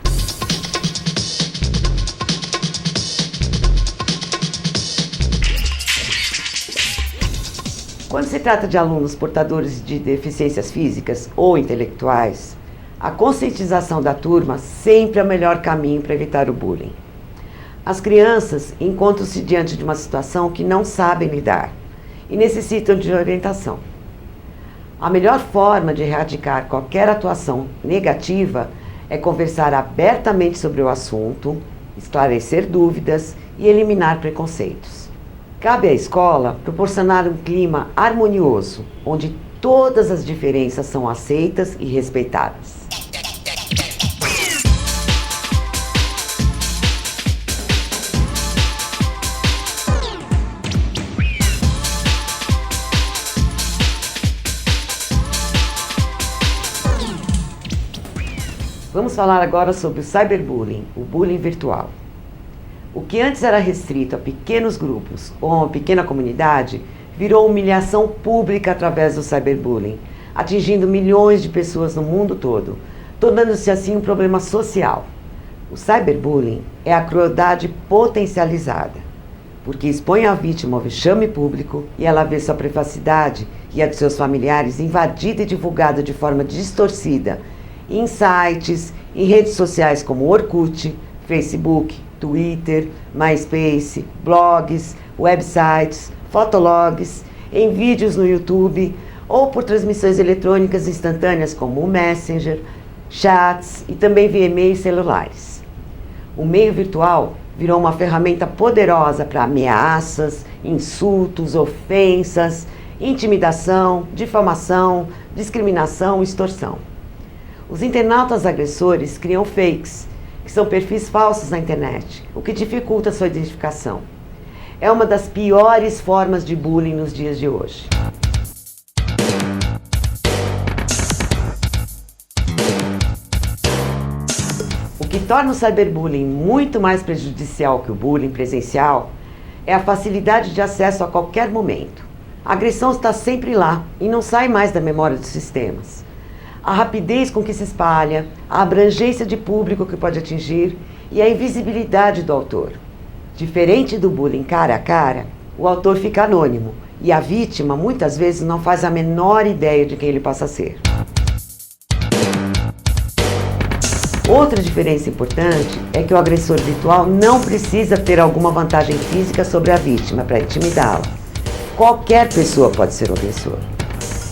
Quando se trata de alunos portadores de deficiências físicas ou intelectuais, a conscientização da turma sempre é o melhor caminho para evitar o bullying. As crianças encontram-se diante de uma situação que não sabem lidar e necessitam de orientação. A melhor forma de erradicar qualquer atuação negativa é conversar abertamente sobre o assunto, esclarecer dúvidas e eliminar preconceitos. Cabe à escola proporcionar um clima harmonioso, onde todas as diferenças são aceitas e respeitadas. Vamos falar agora sobre o cyberbullying, o bullying virtual. O que antes era restrito a pequenos grupos ou a uma pequena comunidade, virou humilhação pública através do cyberbullying, atingindo milhões de pessoas no mundo todo, tornando-se assim um problema social. O cyberbullying é a crueldade potencializada, porque expõe a vítima ao vexame público e ela vê sua privacidade e a de seus familiares invadida e divulgada de forma distorcida em sites, em redes sociais como Orkut, Facebook, Twitter, MySpace, blogs, websites, fotologs, em vídeos no YouTube ou por transmissões eletrônicas instantâneas como o Messenger, chats e também via e-mails celulares. O meio virtual virou uma ferramenta poderosa para ameaças, insultos, ofensas, intimidação, difamação, discriminação e extorsão. Os internautas agressores criam fakes, que são perfis falsos na internet, o que dificulta sua identificação. É uma das piores formas de bullying nos dias de hoje. O que torna o cyberbullying muito mais prejudicial que o bullying presencial é a facilidade de acesso a qualquer momento. A agressão está sempre lá e não sai mais da memória dos sistemas. A rapidez com que se espalha, a abrangência de público que pode atingir e a invisibilidade do autor. Diferente do bullying cara a cara, o autor fica anônimo e a vítima muitas vezes não faz a menor ideia de quem ele possa ser. Outra diferença importante é que o agressor virtual não precisa ter alguma vantagem física sobre a vítima para intimidá-la. Qualquer pessoa pode ser o agressor.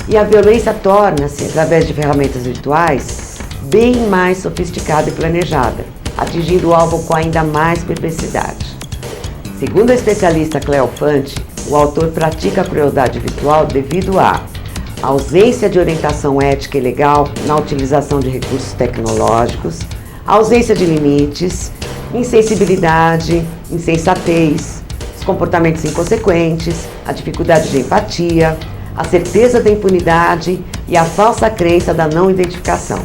E a violência torna-se, através de ferramentas virtuais, bem mais sofisticada e planejada, atingindo o alvo com ainda mais perversidade. Segundo a especialista Cleo Fante, o autor pratica a crueldade virtual devido à ausência de orientação ética e legal na utilização de recursos tecnológicos, ausência de limites, insensibilidade, insensatez, os comportamentos inconsequentes, a dificuldade de empatia, a certeza da impunidade e a falsa crença da não identificação.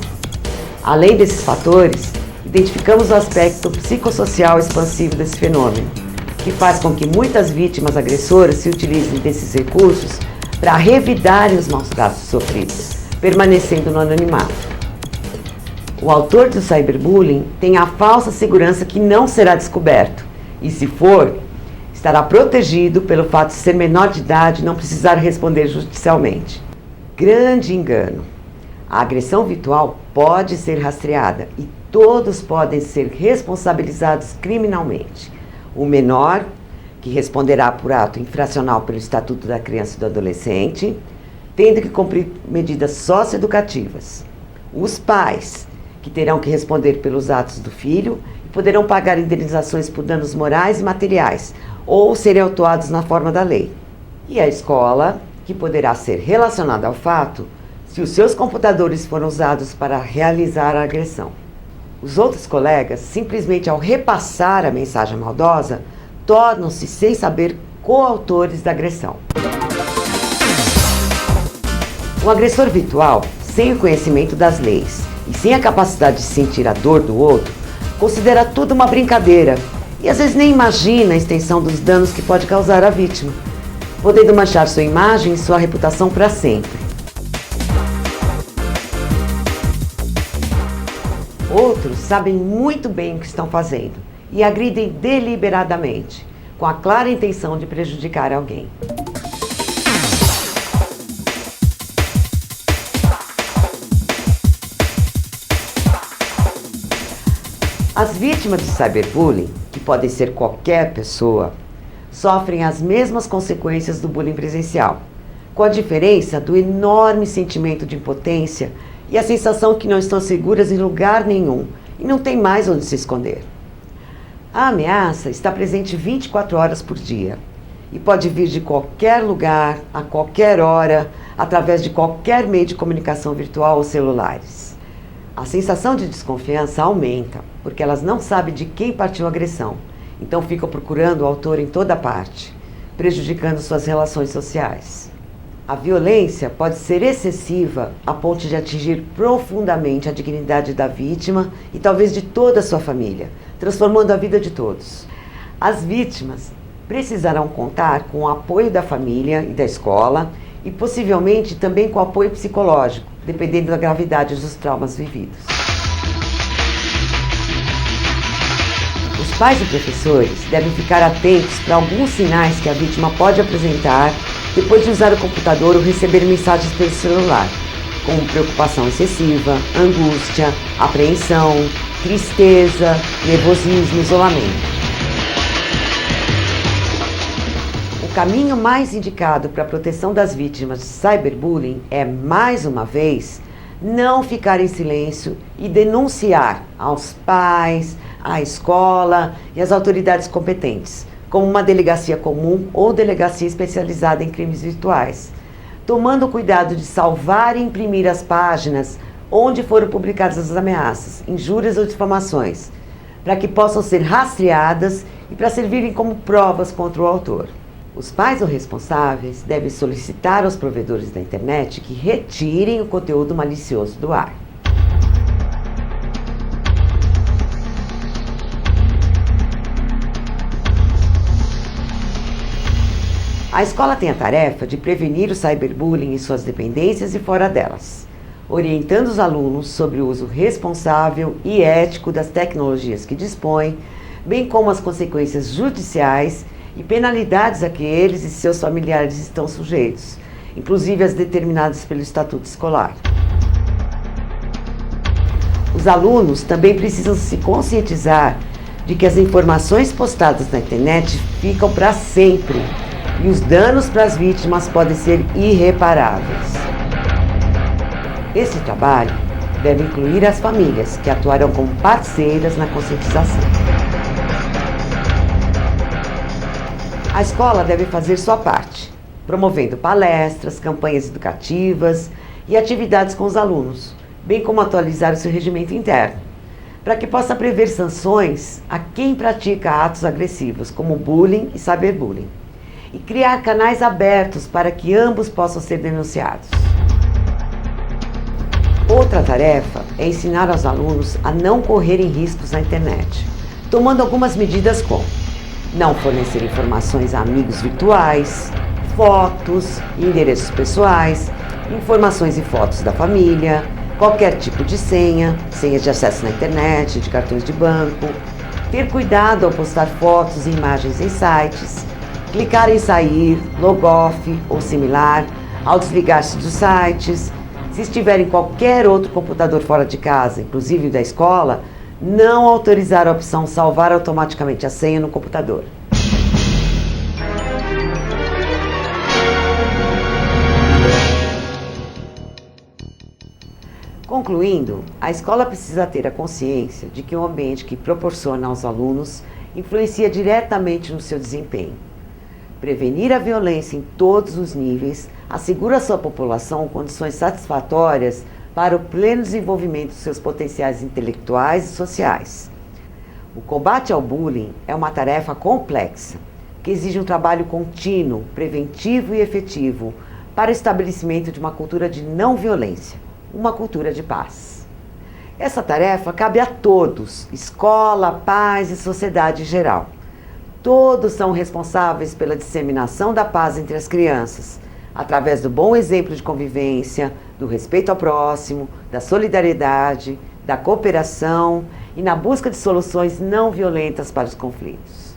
Além desses fatores, identificamos o aspecto psicossocial expansivo desse fenômeno, que faz com que muitas vítimas agressoras se utilizem desses recursos para revidarem os maus tratos sofridos, permanecendo no anonimato. O autor do cyberbullying tem a falsa segurança que não será descoberto. E se for, estará protegido pelo fato de ser menor de idade e não precisar responder judicialmente. Grande engano. A agressão virtual pode ser rastreada e todos podem ser responsabilizados criminalmente. O menor, que responderá por ato infracional pelo Estatuto da Criança e do Adolescente, tendo que cumprir medidas socioeducativas. Os pais, que terão que responder pelos atos do filho e poderão pagar indenizações por danos morais e materiais, ou serem autuados na forma da lei. E a escola, que poderá ser relacionada ao fato se os seus computadores foram usados para realizar a agressão. Os outros colegas, simplesmente ao repassar a mensagem maldosa, tornam-se, sem saber, coautores da agressão. O agressor virtual, sem o conhecimento das leis e sem a capacidade de sentir a dor do outro, considera tudo uma brincadeira e às vezes nem imagina a extensão dos danos que pode causar à vítima, podendo manchar sua imagem e sua reputação para sempre. Outros sabem muito bem o que estão fazendo e agridem deliberadamente, com a clara intenção de prejudicar alguém. As vítimas de cyberbullying, que podem ser qualquer pessoa, sofrem as mesmas consequências do bullying presencial, com a diferença do enorme sentimento de impotência e a sensação que não estão seguras em lugar nenhum e não tem mais onde se esconder. A ameaça está presente 24 horas por dia e pode vir de qualquer lugar, a qualquer hora, através de qualquer meio de comunicação virtual ou celulares. A sensação de desconfiança aumenta, porque elas não sabem de quem partiu a agressão, então ficam procurando o autor em toda parte, prejudicando suas relações sociais. A violência pode ser excessiva a ponto de atingir profundamente a dignidade da vítima e talvez de toda a sua família, transformando a vida de todos. As vítimas precisarão contar com o apoio da família e da escola e possivelmente também com apoio psicológico, dependendo da gravidade dos traumas vividos. Os pais e professores devem ficar atentos para alguns sinais que a vítima pode apresentar depois de usar o computador ou receber mensagens pelo celular, como preocupação excessiva, angústia, apreensão, tristeza, nervosismo, isolamento. O caminho mais indicado para a proteção das vítimas de cyberbullying é, mais uma vez, não ficar em silêncio e denunciar aos pais, à escola e às autoridades competentes, como uma delegacia comum ou delegacia especializada em crimes virtuais, tomando cuidado de salvar e imprimir as páginas onde foram publicadas as ameaças, injúrias ou difamações, para que possam ser rastreadas e para servirem como provas contra o autor. Os pais ou responsáveis devem solicitar aos provedores da internet que retirem o conteúdo malicioso do ar. A escola tem a tarefa de prevenir o cyberbullying em suas dependências e fora delas, orientando os alunos sobre o uso responsável e ético das tecnologias que dispõem, bem como as consequências judiciais e penalidades a que eles e seus familiares estão sujeitos, inclusive as determinadas pelo Estatuto Escolar. Os alunos também precisam se conscientizar de que as informações postadas na internet ficam para sempre e os danos para as vítimas podem ser irreparáveis. Esse trabalho deve incluir as famílias, que atuarão como parceiras na conscientização. A escola deve fazer sua parte, promovendo palestras, campanhas educativas e atividades com os alunos, bem como atualizar o seu regimento interno, para que possa prever sanções a quem pratica atos agressivos, como bullying e cyberbullying, e criar canais abertos para que ambos possam ser denunciados. Outra tarefa é ensinar aos alunos a não correrem riscos na internet, tomando algumas medidas como não fornecer informações a amigos virtuais, fotos, endereços pessoais, informações e fotos da família, qualquer tipo de senha, senhas de acesso na internet, de cartões de banco, ter cuidado ao postar fotos e imagens em sites, clicar em sair, logoff ou similar, ao desligar-se dos sites. Se estiver em qualquer outro computador fora de casa, inclusive da escola, não autorizar a opção salvar automaticamente a senha no computador. Concluindo, a escola precisa ter a consciência de que o ambiente que proporciona aos alunos influencia diretamente no seu desempenho. Prevenir a violência em todos os níveis assegura à sua população condições satisfatórias para o pleno desenvolvimento de seus potenciais intelectuais e sociais. O combate ao bullying é uma tarefa complexa, que exige um trabalho contínuo, preventivo e efetivo para o estabelecimento de uma cultura de não violência, uma cultura de paz. Essa tarefa cabe a todos, escola, pais e sociedade em geral. Todos são responsáveis pela disseminação da paz entre as crianças, através do bom exemplo de convivência, do respeito ao próximo, da solidariedade, da cooperação e na busca de soluções não violentas para os conflitos.